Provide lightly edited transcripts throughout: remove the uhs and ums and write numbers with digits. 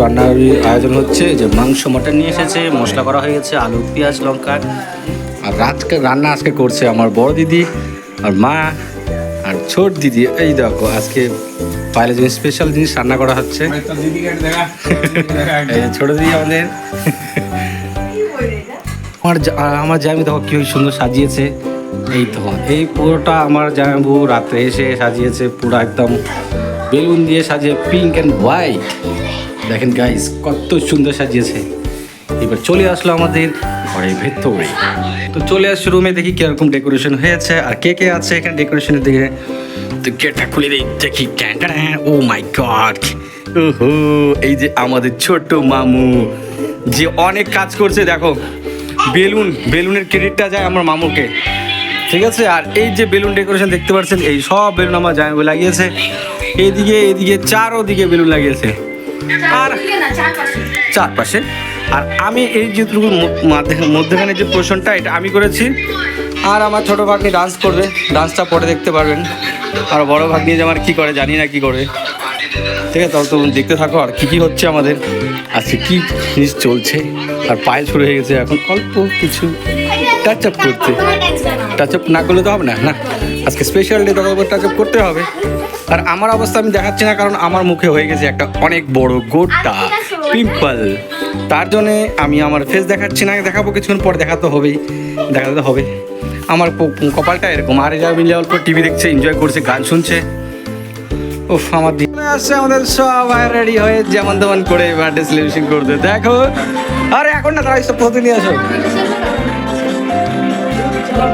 রান্নার আয়োজন হচ্ছে, যে মাংস মটন নিয়ে এসেছে, মশলা করা হয়ে গেছে, আলু পেঁয়াজ লঙ্কা। আর রান্না আজকে করছে আমার বড় দিদি আর মা আর ছোট দিদি। এই দেখো আজকে পাইলে জিনিস স্পেশাল জিনিস রান্না করা হচ্ছে। ছোট দিদি আমাদের আমার জামাই দেখো কি সুন্দর সাজিয়েছে। এই তো এই পুরোটা আমার জামাইবু রাত্রে এসে সাজিয়েছে, পুরো একদম বেলুন দিয়ে সাজিয়ে পিঙ্ক অ্যান্ড হোয়াইট। দেখেন গাইস কত সুন্দর সাজিয়েছে। এবার চলে আসলো আমাদের ঘরের ভেতরে। তো চলে আসছে রুমে, দেখি কিরকম ডেকোরেশন হয়েছে আর কে কে আছে এখানে ডেকোরেশনের দিকে। তো গেটটা খুলে দেখি, ও মাই গড, ওহো এই যে আমাদের ছোট্ট মামু যে অনেক কাজ করছে। দেখো বেলুনের ক্রেডিটটা যায় আমার মামুকে, ঠিক আছে। আর এই যে বেলুন ডেকোরেশন দেখতে পাচ্ছেন, এই সব বেলুন আমার জামাইবাবু লাগিয়েছে। এদিকে চারোদিকে বেলুন লাগিয়েছে আর চারপাশে। আর আমি এই যেটুকু মধ্যখানে যে পোর্শনটা এটা আমি করেছি। আর আমার ছোটো ভাগ্নি ডান্স করবে, ডান্সটা পরে দেখতে পারবেন। আর বড় ভাগ্নি যে আমার কী করে জানি না কী করে, ঠিক আছে। তাহলে তো দেখতে থাকো আর কী হচ্ছে আমাদের আজকে, কী জিনিস চলছে। আর পায়েল শুরু হয়ে গেছে এখন অল্প কিছু টাচ আপ করতে। টাচ আপ না করলে তো হবে না, না আজকে স্পেশাল ডে, তখন টাচ আপ করতে হবে। আর আমার অবস্থা আমি দেখাচ্ছি না, কারণ আমার মুখে হয়ে গেছে একটা অনেক বড় গোটা পিম্পল। তার জন্যে আমি আমার ফেস দেখাচ্ছি না, দেখাবো কিছুক্ষণ পর, দেখাতে হবে। আমার কপালটা এরকম। আর এরা মিলে অল্প টিভি দেখছে, এনজয় করছে, গান শুনছে। ওফ আমার দিন আসছে, আমাদের সবাই রেডি হয়ে যেমন তেমন করে বার্থডে সেলিব্রেশন করতে। দেখো আরে এখন না, তারা সব প্রতি নিয়ে আসো।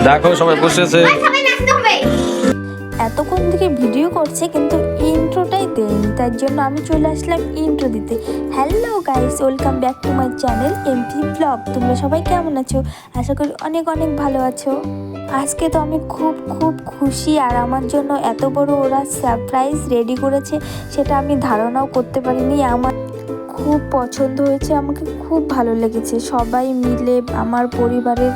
দেখো সবাই বসেছে, এতক্ষণ থেকে ভিডিও করছে কিন্তু ইন্ট্রোটাই দেয়নি, তার জন্য আমি চলে আসলাম ইন্ট্রো দিতে। Hello guys, welcome back to my channel MP blog. তোমরা সবাই কেমন আছো? আশা করি অনেক ভালো আছো। আজকে তো আমি খুব খুশি, আর আমার জন্য এত বড় ওরা সারপ্রাইজ রেডি করেছে সেটা আমি ধারণাও করতে পারিনি। আমার খুব পছন্দ হয়েছে, আমাকে খুব ভালো লেগেছে। সবাই মিলে, আমার পরিবারের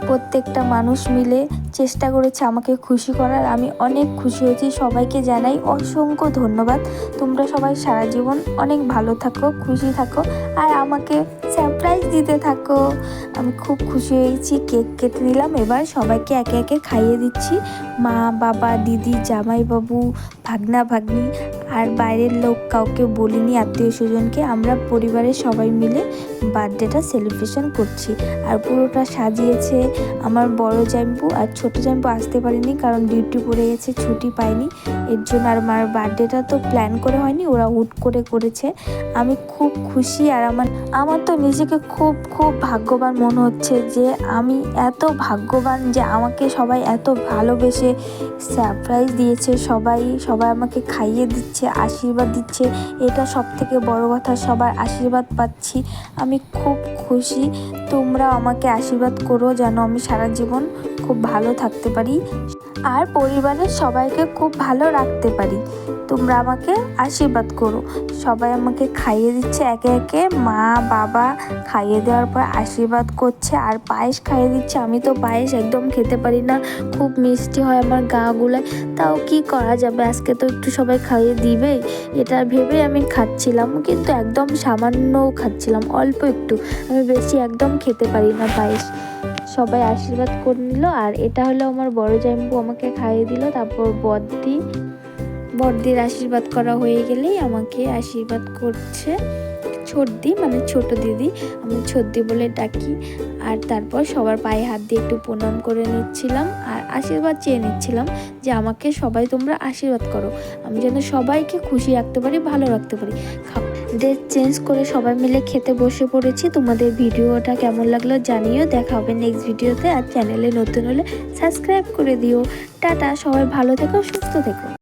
প্রত্যেকটা মানুষ মিলে চেষ্টা করেছে আমাকে খুশি করার। আমি অনেক খুশি হয়েছি, সবাইকে জানাই অসংখ্য ধন্যবাদ। তোমরা সবাই সারা জীবন অনেক ভালো থাকো, খুশি থাকো, আর আমাকে সারপ্রাইজ দিতে থাকো। আমি খুব খুশি হয়েছি, কেক কেটে দিলাম। এবার সবাইকে একে একে খাইয়ে দিচ্ছি, মা বাবা দিদি জামাইবাবু ভাগনা ভাগ্নি, আর বাইরের লোক কাউকে বলিনি, আত্মীয় স্বজনকে। আমরা পরিবারের সবাই মিলে বার্থডেটা সেলিব্রেশন করছি। আর পুরোটা সাজিয়েছে আমার বড় জামাইবাবু, আর ছোটো জামাইবাবু আসতে পারেনি কারণ ডিউটি পড়ে গেছে, ছুটি পায়নি এর জন্য। আর আমার বার্থডেটা তো প্ল্যান করে হয়নি, ওরা হুট করে করেছে। আমি খুব খুশি, আর আমার তো নিজেকে খুব ভাগ্যবান মনে হচ্ছে যে আমি এত ভাগ্যবান যে আমাকে সবাই এত ভালোবেসে সারপ্রাইজ দিয়েছে। সবাই আমাকে খাইয়ে দিচ্ছে, আশীর্বাদ দিচ্ছে, এটা সব থেকে বড় কথা। সবার আশীর্বাদ পাচ্ছি, আমি খুব খুশি। তোমরা আমাকে আশীর্বাদ করো যেন আমি সারা জীবন খুব ভালো থাকতে পারি আর পরিবারের সবাইকে খুব ভালো রাখতে পারি। তোমরা আমাকে আশীর্বাদ করো। সবাই আমাকে খাইয়ে দিচ্ছে একে একে, মা বাবা খাইয়ে দেওয়ার পর আশীর্বাদ করছে আর পায়েস খাইয়ে দিচ্ছে। আমি তো পায়েস একদম খেতে পারি না, খুব মিষ্টি হয় আমার গা গুলায়, তাও কি করা যাবে, আজকে তো একটু সবাই খাইয়ে দিবেই এটা ভেবে আমি খাচ্ছিলাম, কিন্তু একদম সামান্য খাচ্ছিলাম, অল্প একটু। আমি বেশি একদম খেতে পারি না পায়েস। সবাই আশীর্বাদ করে নিল, আর এটা হলো আমার বড় জামাইবাবু আমাকে খাইয়ে দিল। তারপর বড়দির আশীর্বাদ করা হয়ে গেলেই আমাকে আশীর্বাদ করছে ছোটদি, মানে ছোট দিদি, আমি ছোটদি বলে ডাকি। আর তারপর সবার পায়ে হাত দিয়ে একটু প্রণাম করে নিচ্ছিলাম আর আশীর্বাদ চেয়ে নিচ্ছিলাম যে আমাকে সবাই তোমরা আশীর্বাদ করো, আমি যেন সবাইকে খুশি রাখতে পারি, ভালো রাখতে পারি। ড্রেস চেঞ্জ করে সবাই মিলে খেতে বসে পড়েছি। তোমাদের ভিডিওটা কেমন লাগলো জানিও। দেখা হবে নেক্সট ভিডিওতে। আর চ্যানেলে নতুন হলে সাবস্ক্রাইব করে দিও। টাটা, সবাই ভালো থেকো, সুস্থ থেকো।